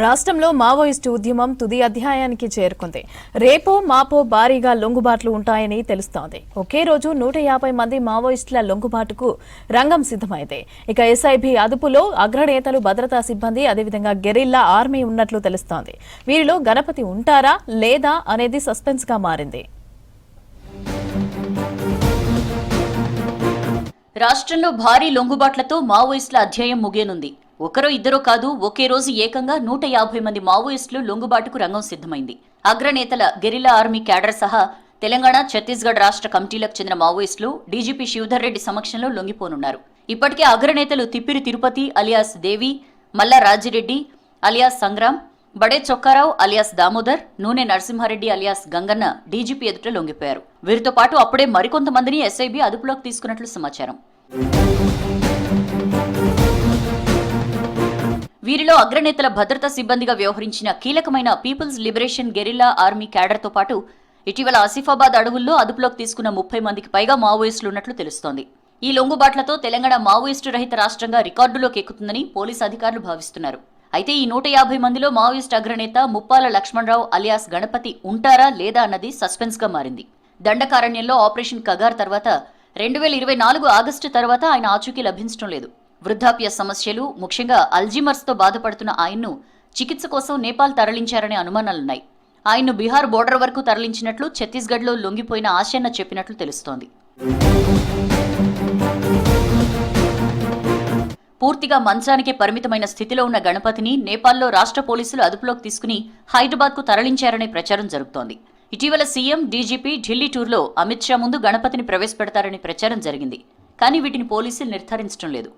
రాష్ట్రంలో మావోయిస్టు ఉద్యమం తుది అధ్యాయానికి చేరుకుంది. రేపో మాపో భారీగా లొంగుబాట్లు ఉంటాయని తెలుస్తోంది. ఒకే రోజు 150 మంది మావోయిస్టుల లొంగుబాటుకు రంగం సిద్ధమైంది. ఇక ఎస్ఐబి అదుపులో అగ్రనేతలు, భద్రతా సిబ్బంది, అదేవిధంగా గెరిల్లా ఆర్మీ ఉన్నట్లు తెలుస్తోంది. వీరిలో గణపతి ఉంటారా లేదా అనేది సస్పెన్స్ గా మారింది. రాష్ట్రంలో భారీ లొంగుబాట్లతో మావోయిస్టుల అధ్యాయం ముగియనుంది. ఒకరో ఇద్దరో కాదు, ఒకే రోజు ఏకంగా 150 మంది మావోయిస్టులు లొంగుబాటుకు రంగం సిద్ధమైంది. అగ్రనేతల గెరిల్లా ఆర్మీ క్యాడర్ సహా తెలంగాణ, ఛత్తీస్గఢ్ రాష్ట్ర కమిటీలకు చెందిన మావోయిస్టులు డీజీపీ శివధర్ రెడ్డి సమక్షంలో లొంగిపోనున్నారు. ఇప్పటికే అగ్రనేతలు తిప్పిరి తిరుపతి అలియాస్ దేవి, మల్లా రాజిరెడ్డి అలియాస్ సంగ్రామ్, బడే చొక్కారావు అలియాస్ దామోదర్, నూనె నరసింహారెడ్డి అలియాస్ గంగన్న డీజీపీ ఎదుట లొంగిపోయారు. వీరితో పాటు అప్పుడే మరికొంతమందిని ఎస్ఐబి అదుపులోకి తీసుకున్నట్లు సమాచారం. వీరిలో అగ్రనేతల భద్రతా సిబ్బందిగా వ్యవహరించిన కీలకమైన పీపుల్స్ లిబరేషన్ గెరిల్లా ఆర్మీ క్యాడర్తో పాటు ఇటీవల ఆసిఫాబాద్ అడవుల్లో అదుపులోకి తీసుకున్న 30 మందికి పైగా మావోయిస్టులు ఉన్నట్లు తెలుస్తోంది. ఈ లొంగుబాట్లతో తెలంగాణ మావోయిస్టు రహిత రాష్ట్రంగా రికార్డులోకి ఎక్కుతుందని పోలీసు అధికారులు భావిస్తున్నారు. అయితే ఈ 150 మందిలో మావోయిస్టు అగ్రనేత ముప్పాల లక్ష్మణరావు అలియాస్ గణపతి ఉంటారా లేదా అన్నది సస్పెన్స్ గా మారింది. దండకారణ్యంలో ఆపరేషన్ కగార్ తర్వాత 2024 ఆగస్టు తర్వాత ఆయన ఆచూకీ లభించడం లేదు. వృద్ధాప్య సమస్యలు, ముఖ్యంగా అల్జీమర్స్ తో బాధపడుతున్న ఆయన్ను చికిత్స కోసం నేపాల్ తరలించారనే అనుమానాలున్నాయి. ఆయన్ను బీహార్ బోర్డర్ వరకు తరలించినట్లు ఛత్తీస్గఢ్లో లొంగిపోయిన ఆశన్న చెప్పినట్లు తెలుస్తోంది. పూర్తిగా మంచానికే పరిమితమైన స్థితిలో ఉన్న గణపతిని నేపాల్లో రాష్ట్ర పోలీసులు అదుపులోకి తీసుకుని హైదరాబాద్కు తరలించారనే ప్రచారం జరుగుతోంది. ఇటీవల సీఎం, డీజీపీ ఢిల్లీ టూర్లో అమిత్ షా ముందు గణపతిని ప్రవేశపెడతారని ప్రచారం జరిగింది. కానీ వీటిని పోలీసులు నిర్ధారించడం లేదు.